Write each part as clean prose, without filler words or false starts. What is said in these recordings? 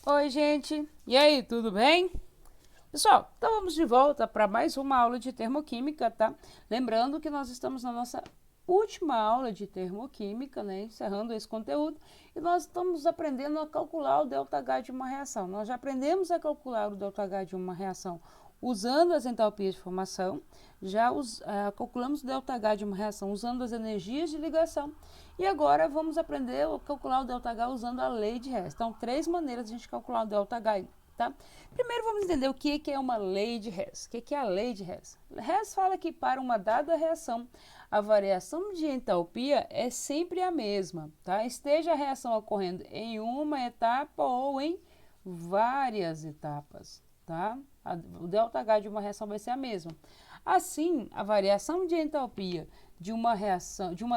Oi, gente! E aí, tudo bem? Pessoal, então vamos de volta para mais uma aula de termoquímica, tá? Lembrando que nós estamos na nossa última aula de termoquímica, né? Encerrando esse conteúdo, e nós estamos aprendendo a calcular o ΔH de uma reação. Nós já aprendemos a calcular o ΔH de uma reação usando as entalpias de formação, calculamos o ΔH de uma reação usando as energias de ligação, e agora vamos aprender a calcular o ΔH usando a lei de Hess. Então, três maneiras de a gente calcular o ΔH. Tá? Primeiro vamos entender o que é uma lei de Hess. O que é a lei de Hess? Hess fala que para uma dada reação, a variação de entalpia é sempre a mesma, tá? Esteja a reação ocorrendo em uma etapa ou em várias etapas, tá? O ΔH de uma reação vai ser a mesma. Assim, a variação de entalpia de uma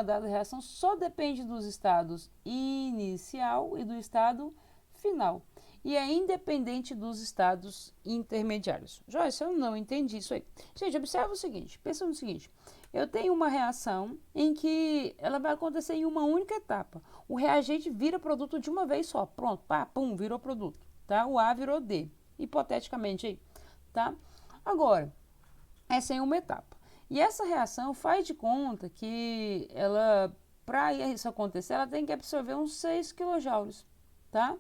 dada reação só depende dos estados inicial e do estado final, e é independente dos estados intermediários. Joyce, eu não entendi isso aí. Gente, observa o seguinte, pensa no seguinte, eu tenho uma reação em que ela vai acontecer em uma única etapa. O reagente vira produto de uma vez só, pronto, pá, pum, virou produto, tá? O A virou D, hipoteticamente aí, tá? Agora, essa é uma etapa. E essa reação faz de conta que ela, para isso acontecer, ela tem que absorver uns 6 kJ, tá?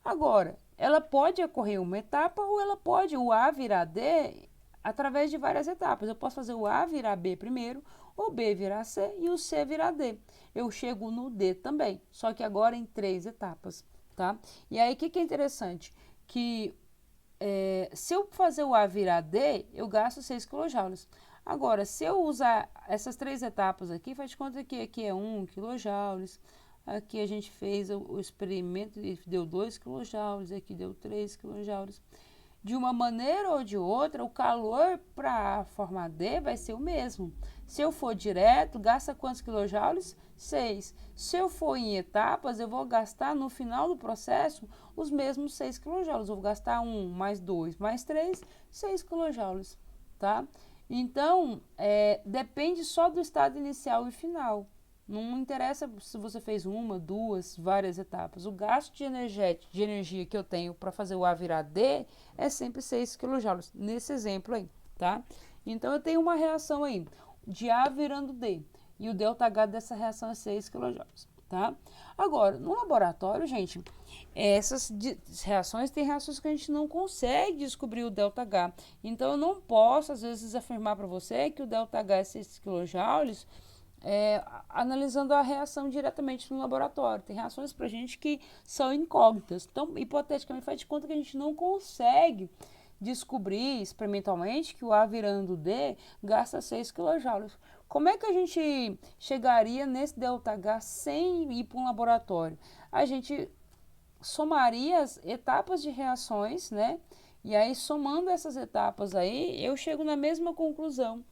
Agora, ela pode ocorrer uma etapa ou ela pode o A virar D através de várias etapas. Eu posso fazer o A virar B primeiro, o B virar C e o C virar D. Eu chego no D também, só que agora em 3 etapas, tá? E aí, o que é interessante? Que se eu fazer o A virar D, eu gasto 6 kJ. Agora, se eu usar essas 3 etapas aqui, faz de conta que aqui é 1 kJ, aqui a gente fez o experimento e deu 2 kJ, aqui deu 3 kJ. De uma maneira ou de outra, o calor para formar D vai ser o mesmo. Se eu for direto, gasta quantos quilojoules? 6. Se eu for em etapas, eu vou gastar no final do processo os mesmos 6 quilojoules. Eu vou gastar 1 mais 2 mais 3, 6 quilojoules, tá? Então, depende só do estado inicial e final. Não interessa se você fez uma, duas, várias etapas. O gasto de energia que eu tenho para fazer o A virar D é sempre 6 kJ, nesse exemplo aí, tá? Então, eu tenho uma reação aí de A virando D. E o ΔH dessa reação é 6 kJ, tá? Agora, no laboratório, gente, essas reações, tem reações que a gente não consegue descobrir o ΔH. Então, eu não posso, às vezes, afirmar para você que o ΔH é 6 kJ, analisando a reação diretamente no laboratório. Tem reações para a gente que são incógnitas. Então, hipoteticamente, faz de conta que a gente não consegue descobrir experimentalmente que o A virando D gasta 6 kJ. Como é que a gente chegaria nesse ΔH sem ir para um laboratório? A gente somaria as etapas de reações, né? E aí, somando essas etapas aí, eu chego na mesma conclusão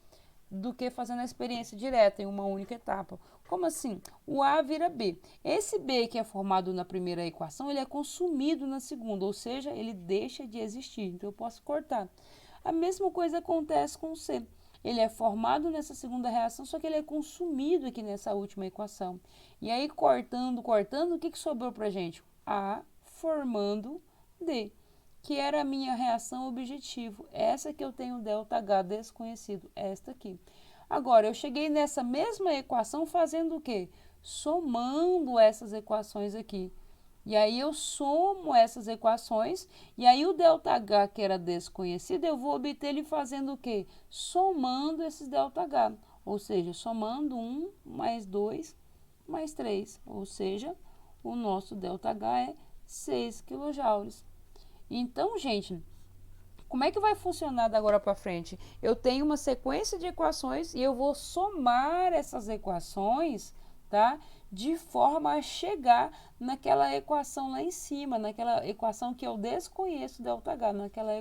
do que fazendo a experiência direta em uma única etapa. Como assim? O A vira B. Esse B que é formado na primeira equação, ele é consumido na segunda, ou seja, ele deixa de existir. Então, eu posso cortar. A mesma coisa acontece com o C. Ele é formado nessa segunda reação, só que ele é consumido aqui nessa última equação. E aí, cortando, o que sobrou para a gente? A formando D, que era a minha reação objetivo. Essa que eu tenho ΔH desconhecido, esta aqui. Agora, eu cheguei nessa mesma equação fazendo o quê? Somando essas equações aqui. E aí eu somo essas equações, e aí o ΔH que era desconhecido, eu vou obter ele fazendo o quê? Somando esses ΔH. Ou seja, somando 1 mais 2 mais 3. Ou seja, o nosso ΔH é 6 kJ. Então, gente, como é que vai funcionar da agora para frente? Eu tenho uma sequência de equações e eu vou somar essas equações, tá? De forma a chegar naquela equação lá em cima, naquela equação que eu desconheço ΔH, naquela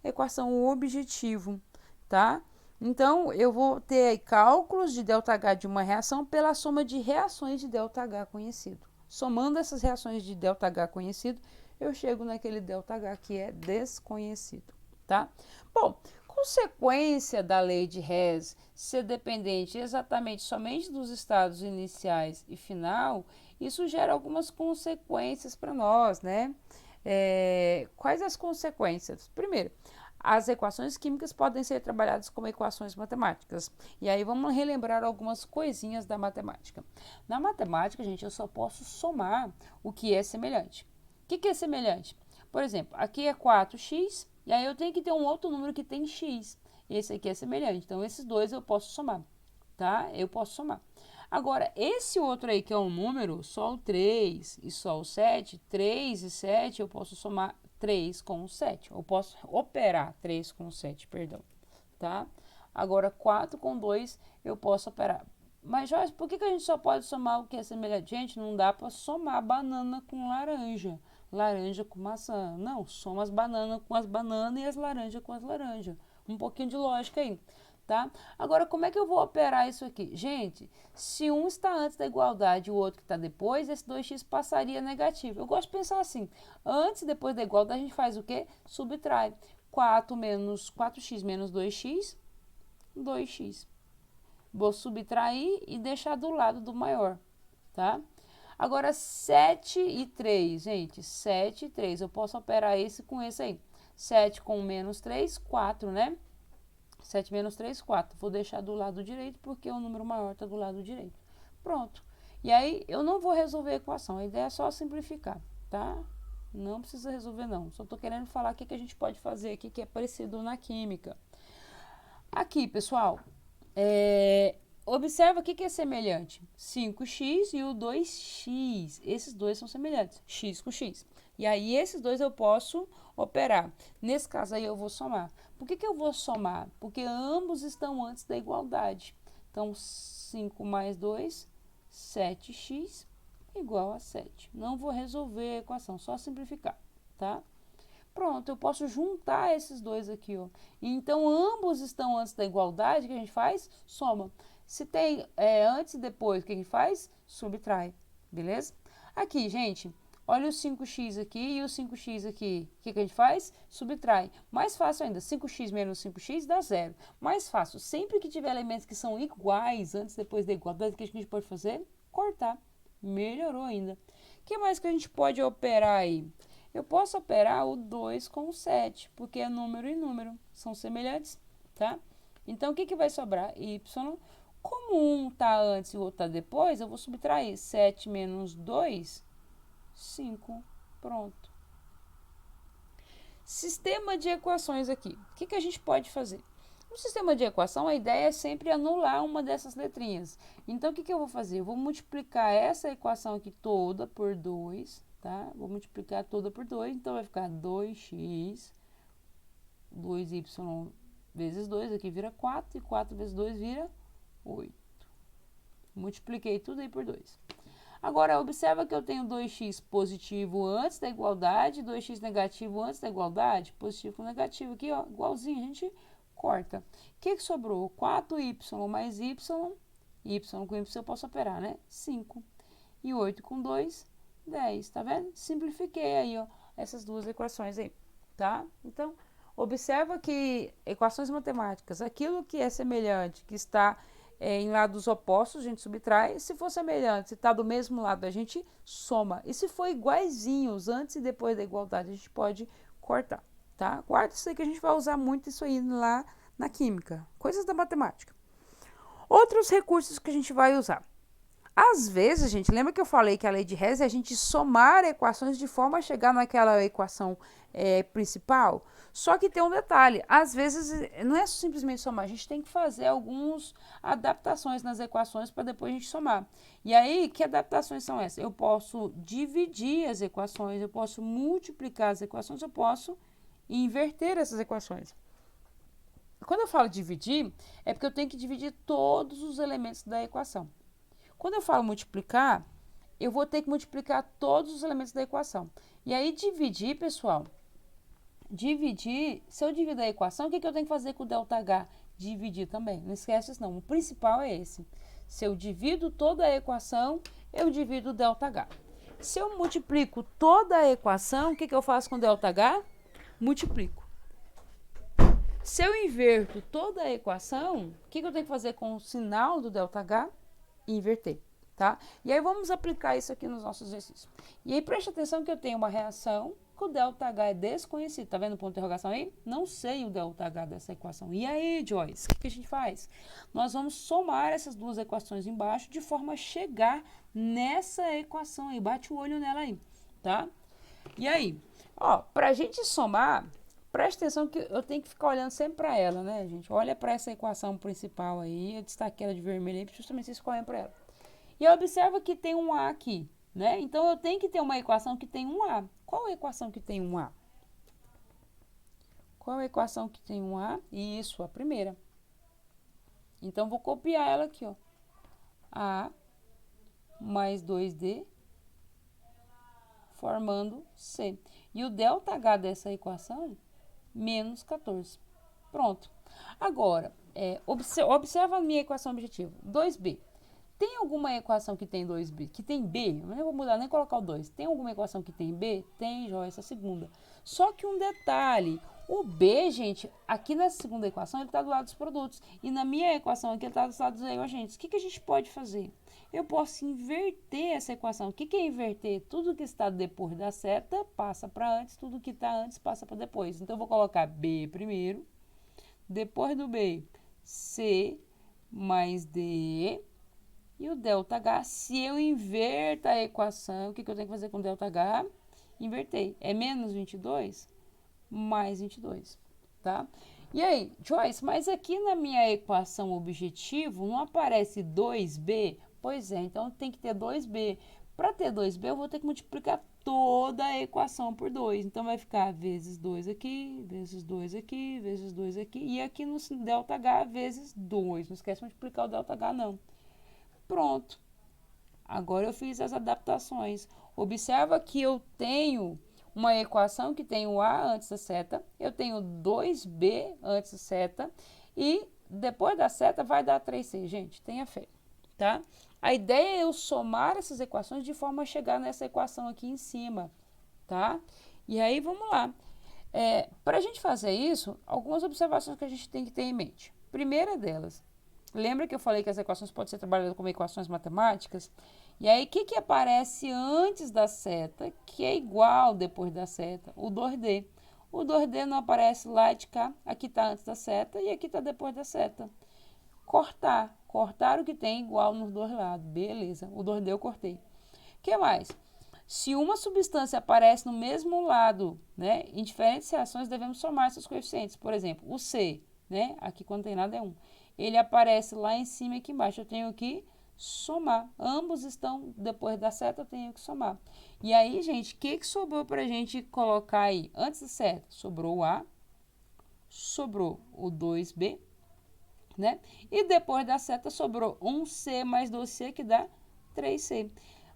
equação objetivo, tá? Então, eu vou ter cálculos de ΔH de uma reação pela soma de reações de ΔH conhecido. Somando essas reações de ΔH conhecido, eu chego naquele ΔH que é desconhecido, tá? Bom, consequência da lei de Hess ser dependente exatamente somente dos estados iniciais e final, isso gera algumas consequências para nós, né? quais as consequências? Primeiro, as equações químicas podem ser trabalhadas como equações matemáticas. E aí vamos relembrar algumas coisinhas da matemática. Na matemática, gente, eu só posso somar o que é semelhante. O que é semelhante? Por exemplo, aqui é 4x, e aí eu tenho que ter um outro número que tem x. Esse aqui é semelhante. Então, esses dois eu posso somar, tá? Eu posso somar. Agora, esse outro aí que é um número, só o 3 e só o 7, 3 e 7, eu posso somar 3 com o 7. Eu posso operar 3 com o 7, perdão, tá? Agora, 4 com 2, eu posso operar. Mas, Jorge, por que a gente só pode somar o que é semelhante? Gente, não dá para somar banana com laranja, laranja com maçã. Não, soma as bananas com as bananas e as laranjas com as laranjas. Um pouquinho de lógica aí, tá? Agora, como é que eu vou operar isso aqui? Gente, se um está antes da igualdade e o outro que está depois, esse 2x passaria negativo. Eu gosto de pensar assim, antes e depois da igualdade, a gente faz o quê? Subtrai 4x menos 2x, 2x. Vou subtrair e deixar do lado do maior, tá? Agora, 7 e 3, gente, 7 e 3, eu posso operar esse com esse aí. 7 com menos 3, 4, né? 7 menos 3, 4. Vou deixar do lado direito porque o número maior está do lado direito. Pronto. E aí, eu não vou resolver a equação, a ideia é só simplificar, tá? Não precisa resolver, não. Só estou querendo falar o que a gente pode fazer aqui que é parecido na química. Aqui, pessoal, observa o que é semelhante. 5x e o 2x. Esses dois são semelhantes. X com x. E aí, esses dois eu posso operar. Nesse caso aí, eu vou somar. Por que eu vou somar? Porque ambos estão antes da igualdade. Então, 5 mais 2, 7x igual a 7. Não vou resolver a equação, só simplificar, tá? Pronto, eu posso juntar esses dois aqui, ó. Então, ambos estão antes da igualdade, o que a gente faz? Soma. Se tem antes e depois, o que a gente faz? Subtrai, beleza? Aqui, gente, olha o 5x aqui e o 5x aqui. O que a gente faz? Subtrai. Mais fácil ainda, 5x menos 5x dá zero. Mais fácil, sempre que tiver elementos que são iguais, antes e depois da igualdade, o que a gente pode fazer? Cortar. Melhorou ainda. O que mais que a gente pode operar aí? Eu posso operar o 2 com o 7, porque é número e número, são semelhantes, tá? Então, o que vai sobrar? Y. Como um está antes e o outro está depois, eu vou subtrair 7 menos 2, 5. Pronto. Sistema de equações aqui. O que a gente pode fazer? No sistema de equação, a ideia é sempre anular uma dessas letrinhas. Então, o que eu vou fazer? Eu vou multiplicar essa equação aqui toda por 2, tá? Vou multiplicar toda por 2, então vai ficar 2x, 2y vezes 2, aqui vira 4, e 4 vezes 2 vira 8. Multipliquei tudo aí por 2. Agora, observa que eu tenho 2x positivo antes da igualdade, 2x negativo antes da igualdade, positivo com negativo aqui, ó, igualzinho, a gente corta. O que sobrou? 4y mais y com y eu posso operar, né? 5. E 8 com 2, 10, tá vendo? Simplifiquei aí, ó, essas duas equações aí, tá? Então, observa que equações matemáticas, aquilo que é semelhante, que está em lados opostos, a gente subtrai. Se for semelhante, se está do mesmo lado, a gente soma. E se for iguaizinhos, antes e depois da igualdade, a gente pode cortar, tá? Guarda isso aí que a gente vai usar muito isso aí lá na química. Coisas da matemática. Outros recursos que a gente vai usar. Às vezes, gente, lembra que eu falei que a lei de Hess é a gente somar equações de forma a chegar naquela equação principal? Só que tem um detalhe, às vezes não é simplesmente somar, a gente tem que fazer algumas adaptações nas equações para depois a gente somar. E aí, que adaptações são essas? Eu posso dividir as equações, eu posso multiplicar as equações, eu posso inverter essas equações. Quando eu falo dividir, é porque eu tenho que dividir todos os elementos da equação. Quando eu falo multiplicar, eu vou ter que multiplicar todos os elementos da equação. E aí, dividir, pessoal, se eu dividir a equação, o que eu tenho que fazer com o ΔH? Dividir também. Não esquece isso, não. O principal é esse. Se eu divido toda a equação, eu divido o ΔH. Se eu multiplico toda a equação, o que eu faço com o ΔH? Multiplico. Se eu inverto toda a equação, o que eu tenho que fazer com o sinal do ΔH? Inverter, tá? E aí vamos aplicar isso aqui nos nossos exercícios. E aí preste atenção que eu tenho uma reação que o ΔH é desconhecido. Tá vendo o ponto de interrogação aí? Não sei o ΔH dessa equação. E aí, Joyce, o que a gente faz? Nós vamos somar essas duas equações embaixo de forma a chegar nessa equação aí. Bate o olho nela aí, tá? E aí, ó, pra gente somar, presta atenção que eu tenho que ficar olhando sempre para ela, né, gente? Olha para essa equação principal aí, eu destaquei ela de vermelho aí, justamente vocês correm para ela. E observa que tem um A aqui, né? Então, eu tenho que ter uma equação que tem um A. Qual a equação que tem um A? Qual a equação que tem um A? Isso, a primeira. Então, vou copiar ela aqui, ó. A mais 2D formando C. E o ΔH dessa equação, menos 14. Pronto. Agora, observa a minha equação objetiva. 2B. Tem alguma equação que tem 2B? Que tem B? Eu não vou mudar nem colocar o 2. Tem alguma equação que tem B? Tem, Jó, essa segunda. Só que um detalhe. O B, gente, aqui nessa segunda equação, ele está do lado dos produtos. E na minha equação aqui, ele está do lado dos reagentes. O que a gente pode fazer? Eu posso inverter essa equação. O que é inverter? Tudo que está depois da seta passa para antes, tudo que está antes passa para depois. Então, eu vou colocar B primeiro. Depois do B, C mais D. E o ΔH, se eu inverto a equação, o que eu tenho que fazer com ΔH? Inverter. É menos 22 mais 22, tá? E aí, Joyce, mas aqui na minha equação objetivo não aparece 2B? Pois é, então tem que ter 2B. Para ter 2B, eu vou ter que multiplicar toda a equação por 2. Então, vai ficar vezes 2 aqui, vezes 2 aqui, vezes 2 aqui. E aqui no ΔH, vezes 2. Não esquece de multiplicar o ΔH, não. Pronto. Agora eu fiz as adaptações. Observa que eu tenho uma equação que tem o A antes da seta, eu tenho 2B antes da seta e depois da seta vai dar 3C. Gente, tenha fé, tá? A ideia é eu somar essas equações de forma a chegar nessa equação aqui em cima, tá? E aí, vamos lá. Para a gente fazer isso, algumas observações que a gente tem que ter em mente. Primeira delas, lembra que eu falei que as equações podem ser trabalhadas como equações matemáticas? E aí, o que aparece antes da seta, que é igual depois da seta? O 2D. O 2D não aparece lá de cá, aqui está antes da seta e aqui está depois da seta. Cortar. Cortar o que tem igual nos dois lados. Beleza, o 2D eu cortei. O que mais? Se uma substância aparece no mesmo lado, né, em diferentes reações, devemos somar seus coeficientes. Por exemplo, o C, né, aqui quando tem nada é 1. Ele aparece lá em cima e aqui embaixo. Eu tenho que somar. Ambos estão depois da seta, eu tenho que somar. E aí, gente, o que sobrou para a gente colocar aí? Antes da seta, sobrou o A, sobrou o 2B, né? E depois da seta sobrou 1C mais 2C, que dá 3C.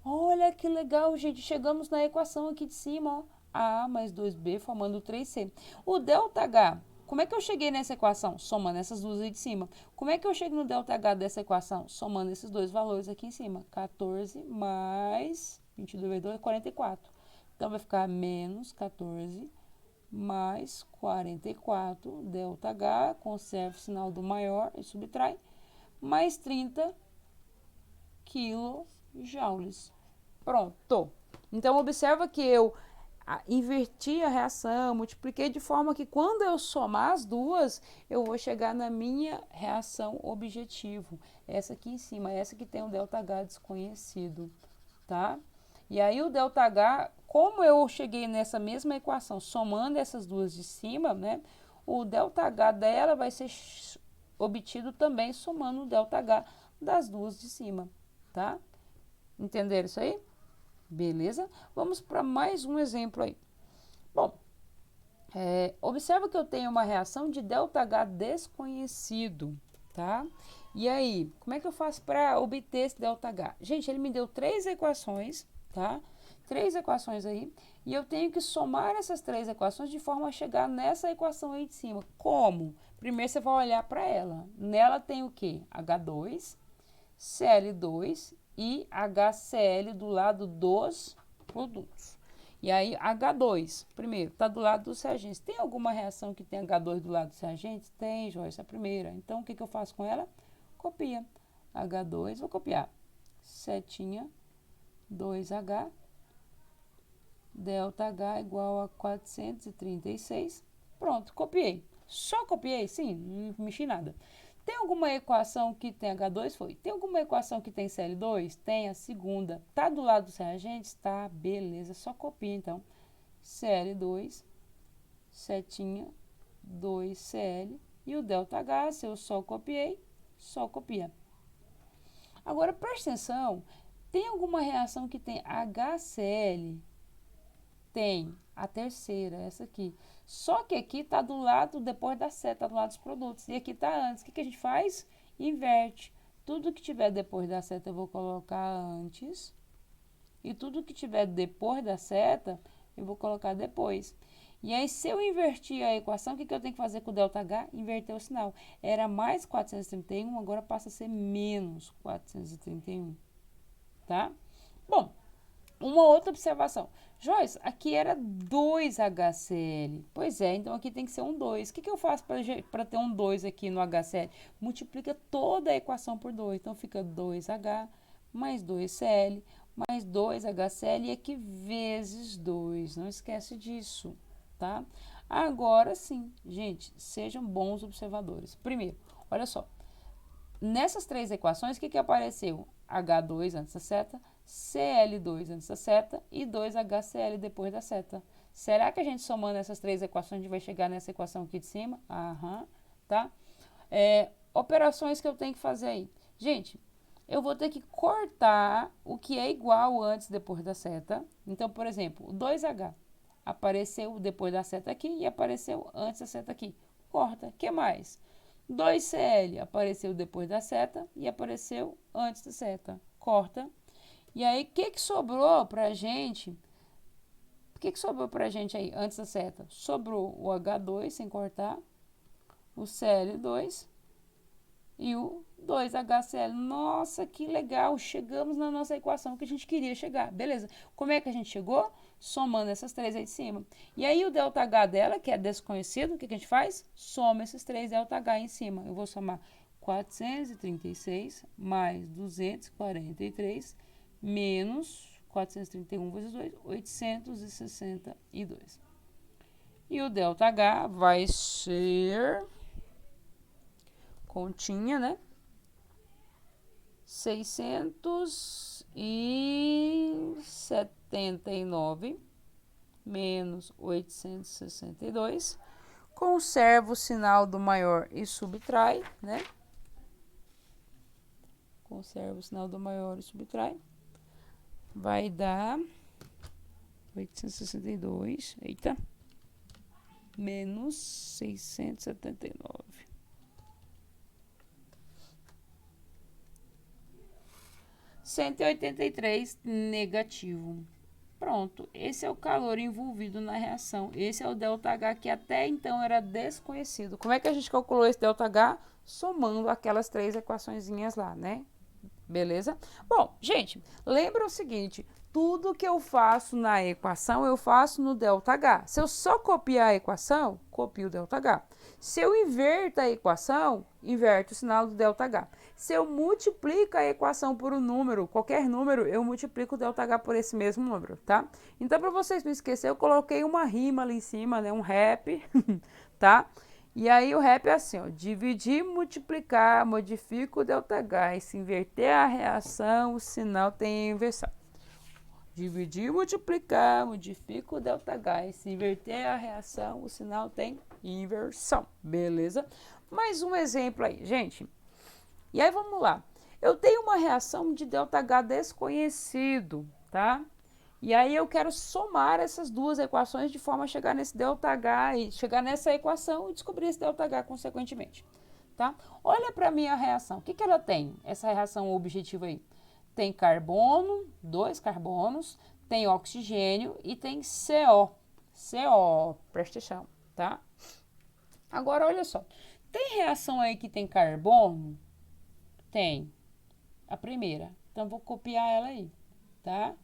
Olha que legal, gente. Chegamos na equação aqui de cima, ó. A mais 2B formando 3C. O ΔH, como é que eu cheguei nessa equação? Somando essas duas aí de cima. Como é que eu chego no ΔH dessa equação? Somando esses dois valores aqui em cima. 14 mais 22 vezes 2 é 44. Então, vai ficar menos 14 mais 44. ΔH, conserva o sinal do maior e subtrai. Mais 30 quilojoules. Pronto. Então, observa que eu inverti a reação, multipliquei de forma que quando eu somar as duas, eu vou chegar na minha reação objetivo. Essa aqui em cima, essa que tem o ΔH desconhecido, tá? E aí o ΔH, como eu cheguei nessa mesma equação, somando essas duas de cima, né? O ΔH dela vai ser obtido também somando o ΔH das duas de cima, tá? Entenderam isso aí? Beleza? Vamos para mais um exemplo aí. Bom, observa que eu tenho uma reação de ΔH desconhecido, tá? E aí, como é que eu faço para obter esse ΔH? Gente, ele me deu 3 equações, tá? 3 equações aí, e eu tenho que somar essas 3 equações de forma a chegar nessa equação aí de cima. Como? Primeiro você vai olhar para ela. Nela tem o quê? H2, Cl2 e HCl do lado dos produtos. E aí, H2, primeiro, está do lado dos reagentes. Tem alguma reação que tem H2 do lado dos reagentes? Tem, Joyce, a primeira. Então, o que eu faço com ela? Copia. H2, vou copiar. Setinha, 2H, ΔH igual a 436. Pronto, copiei. Só copiei? Sim, não mexi nada. Tem alguma equação que tem H2? Foi. Tem alguma equação que tem Cl2? Tem a segunda. Tá do lado dos reagentes? Tá, beleza. Só copia, então. Cl2, setinha, 2Cl. E o ΔH, se eu só copiei, só copia. Agora, presta atenção. Tem alguma reação que tem HCl? Tem. A terceira, essa aqui. Só que aqui está do lado, depois da seta, está do lado dos produtos. E aqui está antes. O que a gente faz? Inverte. Tudo que tiver depois da seta eu vou colocar antes. E tudo que tiver depois da seta eu vou colocar depois. E aí, se eu invertir a equação, o que eu tenho que fazer com o ΔH? Inverter o sinal. Era mais 431, agora passa a ser menos 431. Tá? Bom, uma outra observação. Joyce, aqui era 2HCl. Pois é, então aqui tem que ser um 2. O que eu faço para ter um 2 aqui no HCl? Multiplica toda a equação por 2. Então fica 2H mais 2Cl mais 2HCl e aqui vezes 2. Não esquece disso, tá? Agora sim, gente, sejam bons observadores. Primeiro, olha só. Nessas três equações, o que apareceu? H2 antes da seta, Cl2 antes da seta e 2HCl depois da seta. Será que a gente somando essas três equações, a gente vai chegar nessa equação aqui de cima? Aham, tá? Operações que eu tenho que fazer aí. Gente, eu vou ter que cortar o que é igual antes e depois da seta. Então, por exemplo, o 2H apareceu depois da seta aqui e apareceu antes da seta aqui. Corta. O que mais? 2Cl apareceu depois da seta e apareceu antes da seta. Corta. E aí, o que sobrou pra gente? O que sobrou pra gente aí antes da seta? Sobrou o H2 sem cortar, o Cl2 e o 2HCl. Nossa, que legal! Chegamos na nossa equação que a gente queria chegar. Beleza. Como é que a gente chegou? Somando essas três aí de cima. E aí o ΔH dela, que é desconhecido, o que a gente faz? Soma esses três ΔH em cima. Eu vou somar 436 mais 243 menos 431 vezes 2, 862. E o ΔH vai ser... continha, né? 679 menos 862. Conserva o sinal do maior e subtrai, né? Conserva o sinal do maior e subtrai. Vai dar 862, eita, menos 679. (183) negativo. Pronto, esse é o calor envolvido na reação. Esse é o ΔH que até então era desconhecido. Como é que a gente calculou esse ΔH? Somando aquelas três equaçõezinhas lá, né? Beleza? Bom, gente, lembra o seguinte, tudo que eu faço na equação, eu faço no ΔH. Se eu só copiar a equação, copio o ΔH. Se eu inverto a equação, inverto o sinal do ΔH. Se eu multiplico a equação por um número, qualquer número, eu multiplico o ΔH por esse mesmo número, tá? Então, para vocês não esquecerem, eu coloquei uma rima ali em cima, né? Um rap, tá? E aí o rap é assim, ó, dividir, multiplicar, modifica o ΔH, e se inverter a reação, o sinal tem inversão. Dividir, multiplicar, modifica o ΔH, e se inverter a reação, o sinal tem inversão, beleza? Mais um exemplo aí, gente. E aí vamos lá. Eu tenho uma reação de ΔH desconhecido, tá? E aí eu quero somar essas duas equações de forma a chegar nesse ΔH e chegar nessa equação e descobrir esse ΔH consequentemente, tá? Olha para a minha reação. O que ela tem, essa reação objetiva aí? Tem carbono, 2 carbonos, tem oxigênio e tem CO. CO, presta atenção, tá? Agora, olha só. Tem reação aí que tem carbono? Tem. A primeira. Então, vou copiar ela aí, tá?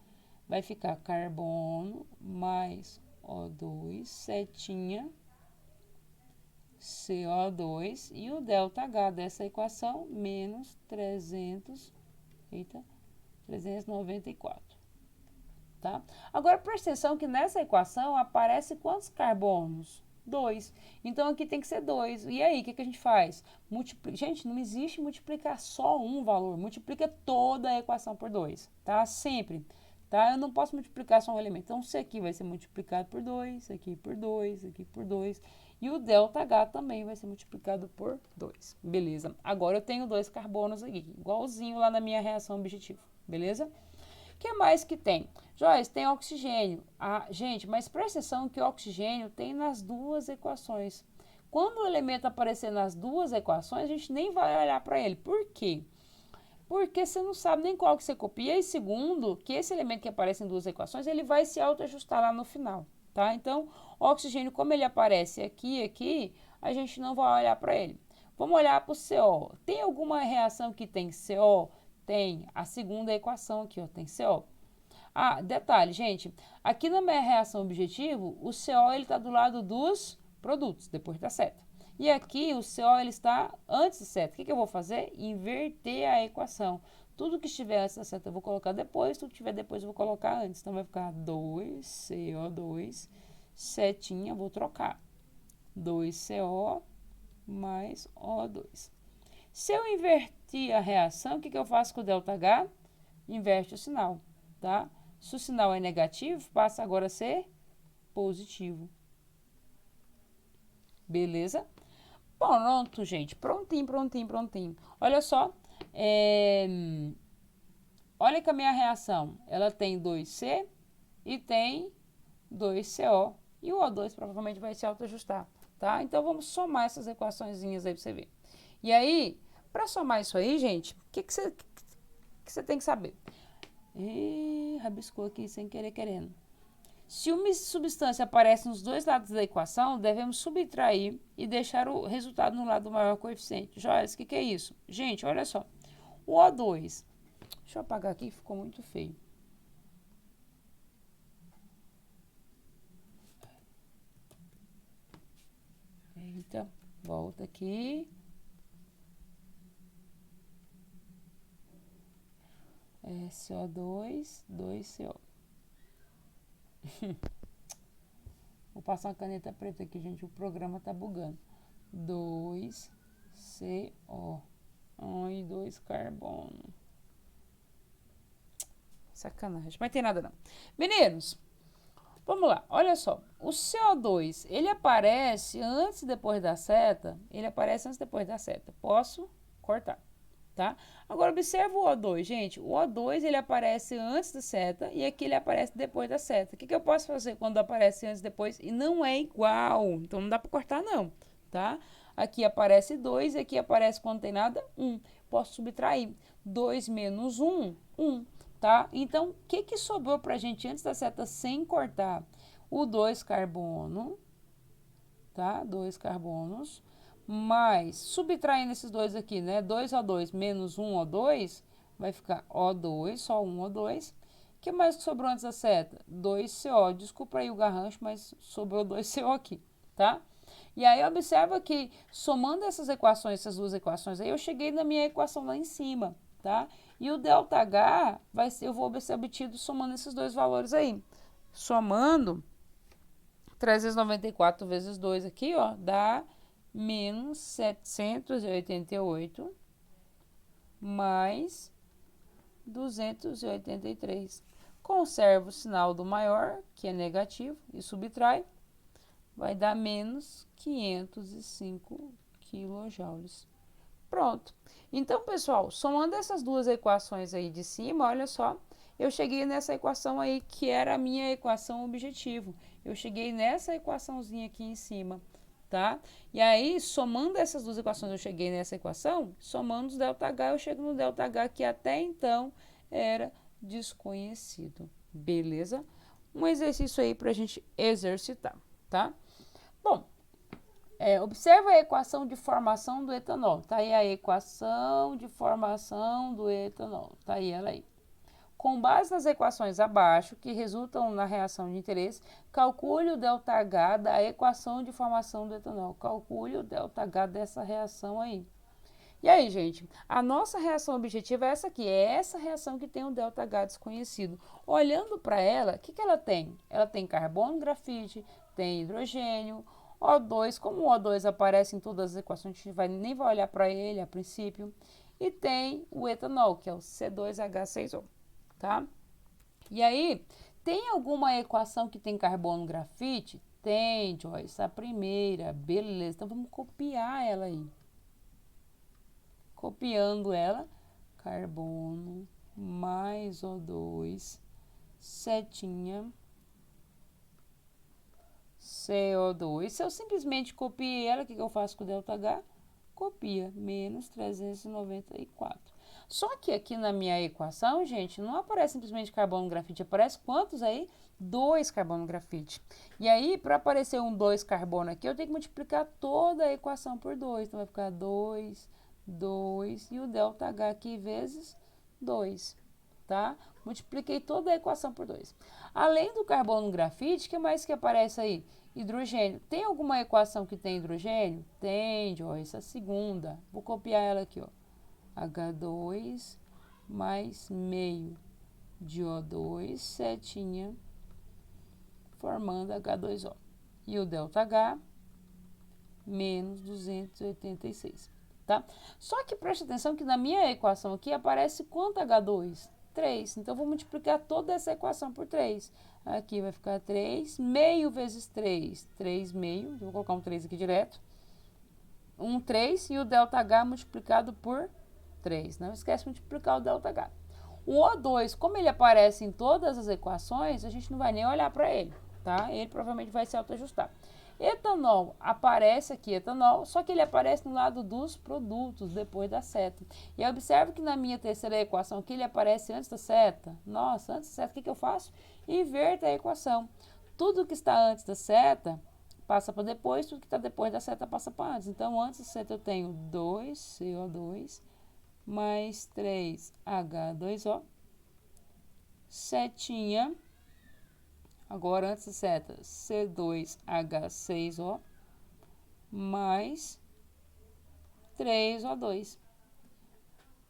Vai ficar carbono mais O2, setinha, CO2 e o ΔH dessa equação menos 394. tá? Agora, presta atenção que nessa equação aparece quantos carbonos? 2. Então, aqui tem que ser 2. E aí, o que a gente faz? Gente, não existe multiplicar só um valor. Multiplica toda a equação por 2, tá? Sempre. Tá? Eu não posso multiplicar só um elemento. Então, isso aqui vai ser multiplicado por 2, aqui por 2, aqui por 2. E o ΔH também vai ser multiplicado por 2. Beleza. Agora eu tenho 2 carbonos aqui, igualzinho lá na minha reação objetiva. Beleza? O que mais que tem? Joyce, tem oxigênio. Ah, gente, mas presta atenção que o oxigênio tem nas duas equações. Quando o elemento aparecer nas duas equações, a gente nem vai olhar para ele. Por quê? Porque você não sabe nem qual que você copia. E segundo, que esse elemento que aparece em duas equações, ele vai se autoajustar lá no final, tá? Então, o oxigênio, como ele aparece aqui e aqui, a gente não vai olhar para ele. Vamos olhar para o CO. Tem alguma reação que tem CO? Tem. A segunda equação aqui, ó, tem CO. Ah, detalhe, gente, aqui na minha reação objetivo, o CO ele está do lado dos produtos, depois da seta. E aqui o CO ele está antes da seta. O que eu vou fazer? Inverter a equação. Tudo que estiver antes da seta eu vou colocar depois, tudo que estiver depois eu vou colocar antes. Então vai ficar 2CO2, setinha, vou trocar. 2CO mais O2. Se eu invertir a reação, o que eu faço com o ΔH? Inverte o sinal, tá? Se o sinal é negativo, passa agora a ser positivo. Beleza? Pronto, gente. Prontinho, prontinho, prontinho. Olha só. Olha que a minha reação. Ela tem 2C e tem 2CO. E o O2 provavelmente vai se autoajustar, tá? Então, vamos somar essas equaçõezinhas aí pra você ver. E aí, para somar isso aí, gente, o que você tem que saber? Rabiscou aqui sem querer querendo. Se uma substância aparece nos dois lados da equação, devemos subtrair e deixar o resultado no lado do maior coeficiente. Joyce, o que é isso? Gente, olha só. O O2, deixa eu apagar aqui, ficou muito feio. Eita, volta aqui. CO2, 2CO. Vou passar uma caneta preta aqui, gente. O programa tá bugando. 2CO. Ai, 2 carbono. Sacanagem. Mas tem nada não. Meninos, vamos lá. Olha só. O CO2, ele aparece antes e depois da seta. Ele aparece antes e depois da seta. Posso cortar. Tá? Agora, observa o O2, gente. O O2, ele aparece antes da seta e aqui ele aparece depois da seta. O que eu posso fazer quando aparece antes e depois? E não é igual, então não dá para cortar não, tá? Aqui aparece 2 e aqui aparece quando tem nada, 1. Posso subtrair. 2 menos 1, 1, tá? Então, o que sobrou pra gente antes da seta sem cortar? O 2 carbono, tá? 2 carbonos. Mas, subtraindo esses dois aqui, né? 2O2 menos 1O2, vai ficar O2, só 1O2. O que mais que sobrou antes da seta? 2CO. Desculpa aí o garrancho, mas sobrou 2CO aqui, tá? E aí, observa que, somando essas equações, essas duas equações aí, eu cheguei na minha equação lá em cima, tá? E o ΔH, eu vou ser obtido somando esses dois valores aí. Somando, 394 vezes 2 aqui, ó, dá menos 788 mais 283. Conserva o sinal do maior, que é negativo, e subtrai, vai dar menos 505 quilojoules. Pronto. Então, pessoal, somando essas duas equações aí de cima, olha só, eu cheguei nessa equação aí que era a minha equação objetivo. Eu cheguei nessa equaçãozinha aqui em cima, tá? E aí, somando essas duas equações, eu cheguei nessa equação, somando os ΔH, eu chego no ΔH que até então era desconhecido. Beleza? Um exercício aí pra gente exercitar, tá? Bom, observa a equação de formação do etanol. Tá aí a equação de formação do etanol. Tá aí ela aí. Com base nas equações abaixo, que resultam na reação de interesse, calcule o ΔH da equação de formação do etanol. Calcule o ΔH dessa reação aí. E aí, gente, a nossa reação objetiva é essa aqui, é essa reação que tem o ΔH desconhecido. Olhando para ela, o que, que ela tem? Ela tem carbono, grafite, tem hidrogênio, O2, como o O2 aparece em todas as equações, a gente nem vai olhar para ele a princípio, e tem o etanol, que é o C2H6O, tá? E aí, tem alguma equação que tem carbono, grafite? Tem, Joyce, a primeira, beleza, então vamos copiar ela aí. Copiando ela, carbono mais O2, setinha, CO2. Se eu simplesmente copiei ela, o que eu faço com o ΔH? Copia, menos 394. Só que aqui na minha equação, gente, não aparece simplesmente carbono grafite, aparece quantos aí? 2 carbono grafite. E aí, para aparecer um 2 carbono aqui, eu tenho que multiplicar toda a equação por 2. Então, vai ficar 2, 2 e o ΔH aqui vezes 2, tá? Multipliquei toda a equação por 2. Além do carbono grafite, o que mais que aparece aí? Hidrogênio. Tem alguma equação que tem hidrogênio? Tem, Joyce, a segunda. Vou copiar ela aqui, ó. H2 mais meio de O2, setinha, formando H2O. E o ΔH, menos 286, tá? Só que preste atenção que na minha equação aqui aparece quanto H2? 3. Então, vou multiplicar toda essa equação por 3. Aqui vai ficar 3, meio vezes 3, 3 meio. Vou colocar um 3 aqui direto. 3 e o ΔH multiplicado por 3. Não esquece de multiplicar o ΔH. O O2, como ele aparece em todas as equações, a gente não vai nem olhar para ele, tá? Ele provavelmente vai se autoajustar. Etanol, aparece aqui etanol, só que ele aparece no lado dos produtos, depois da seta. E observe que na minha terceira equação aqui ele aparece antes da seta. Nossa, antes da seta, o que, que eu faço? Inverto a equação. Tudo que está antes da seta passa para depois, tudo que está depois da seta passa para antes. Então, antes da seta eu tenho 2CO2 mais 3H2O, setinha. Agora, antes da seta, C2H6O mais 3O2.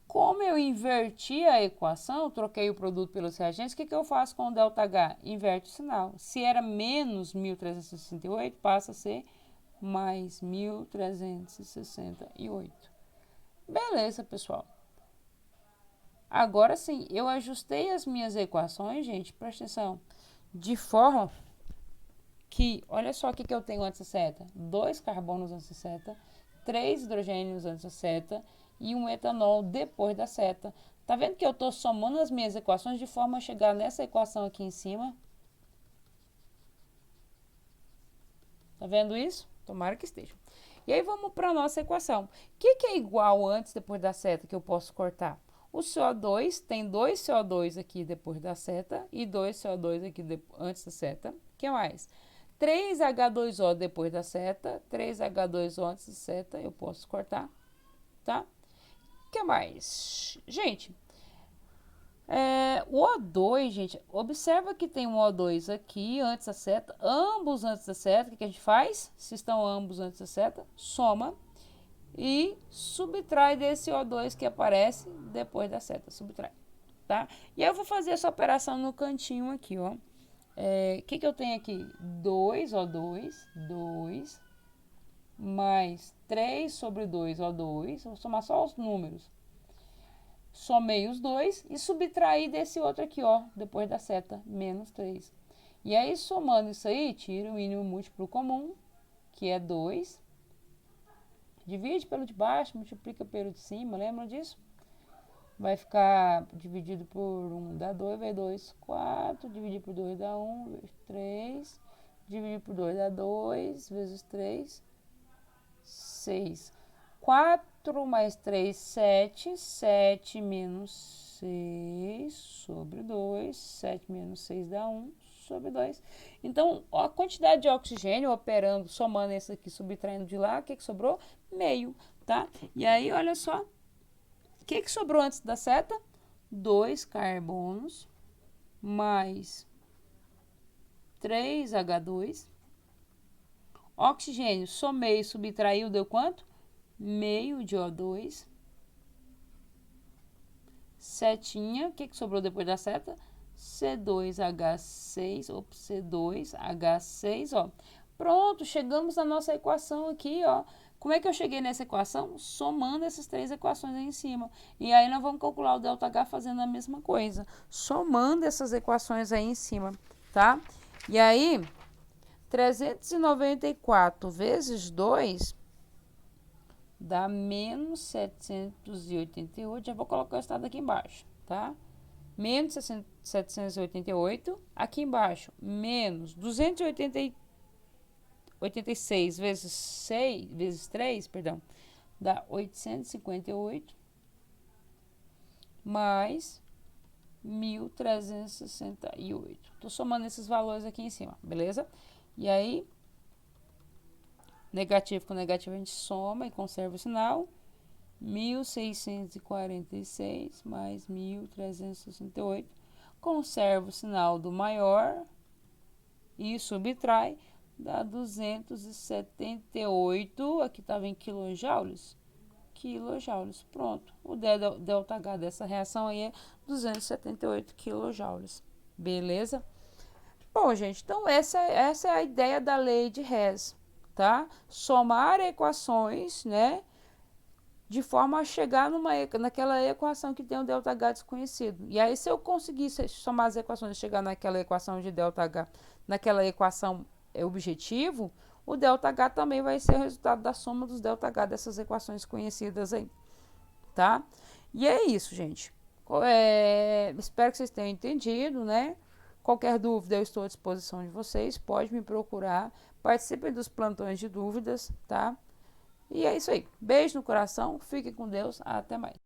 Como eu inverti a equação, troquei o produto pelos reagentes, o que, que eu faço com o ΔH? Inverte o sinal. Se era menos 1.368, passa a ser mais 1.368. Beleza, pessoal. Agora sim, eu ajustei as minhas equações, gente, presta atenção, de forma que, olha só o que eu tenho antes da seta. 2 carbonos antes da seta, 3 hidrogênios antes da seta e um etanol depois da seta. Tá vendo que eu estou somando as minhas equações de forma a chegar nessa equação aqui em cima? Tá vendo isso? Tomara que esteja. E aí vamos para a nossa equação. O que é igual antes depois da seta que eu posso cortar? O CO2, tem 2 CO2 aqui depois da seta e 2 CO2 aqui antes da seta. O que mais? 3H2O depois da seta, 3H2O antes da seta, eu posso cortar, tá? O que mais? Gente, o O2, gente, observa que tem um O2 aqui antes da seta, ambos antes da seta. O que a gente faz? Se estão ambos antes da seta, soma e subtrai desse O2 que aparece depois da seta, subtrai, tá? E aí eu vou fazer essa operação no cantinho aqui, ó. O que eu tenho aqui? 2O2, 2, mais 3 sobre 2O2, vou somar só os números. Somei os dois e subtraí desse outro aqui, ó, depois da seta, menos 3. E aí, somando isso aí, tira o mínimo múltiplo comum, que é 2. Divide pelo de baixo, multiplica pelo de cima, lembra disso? Vai ficar dividido por 1 dá 2, vai 2, 4, dividir por 2 dá 1, vezes 3, dividir por 2 dá 2, vezes 3, 6. 4 mais 3, 7, 7 menos 6 sobre 2, 7 menos 6 dá 1 sobre 2. Então, a quantidade de oxigênio operando, somando esse aqui, subtraindo de lá, o que sobrou? Meio, tá? E aí, olha só, o que sobrou antes da seta? 2 carbonos mais 3H2. Oxigênio, somei, subtraiu, deu quanto? Meio de O2. setinha, o que sobrou depois da seta? C2H6, C2H6, ó. Pronto, chegamos na nossa equação aqui, ó. Como é que eu cheguei nessa equação? Somando essas três equações aí em cima. E aí nós vamos calcular o ΔH fazendo a mesma coisa. Somando essas equações aí em cima, tá? E aí, 394 vezes 2 dá menos 788. Já vou colocar o estado aqui embaixo, tá? Menos 788. Aqui embaixo, menos 286 vezes 6, vezes 3, perdão, dá 858. Mais 1.368. Tô somando esses valores aqui em cima, beleza? E aí, negativo com negativo a gente soma e conserva o sinal. 1.646 mais 1.368. Conserva o sinal do maior e subtrai, dá 278. Aqui estava em quilojoules. Quilojoules, pronto. O ΔH dessa reação aí é 278 quilojoules. Beleza? Bom, gente, então essa é a ideia da lei de Hess, tá? Somar equações, né? De forma a chegar naquela equação que tem o ΔH desconhecido. E aí, se eu conseguir somar as equações e chegar naquela equação de ΔH, naquela equação objetivo, o ΔH também vai ser o resultado da soma dos ΔH dessas equações conhecidas aí, tá? E é isso, gente. Espero que vocês tenham entendido, né? Qualquer dúvida, eu estou à disposição de vocês. Pode me procurar. Participem dos plantões de dúvidas, tá? E é isso aí. Beijo no coração. Fiquem com Deus. Até mais.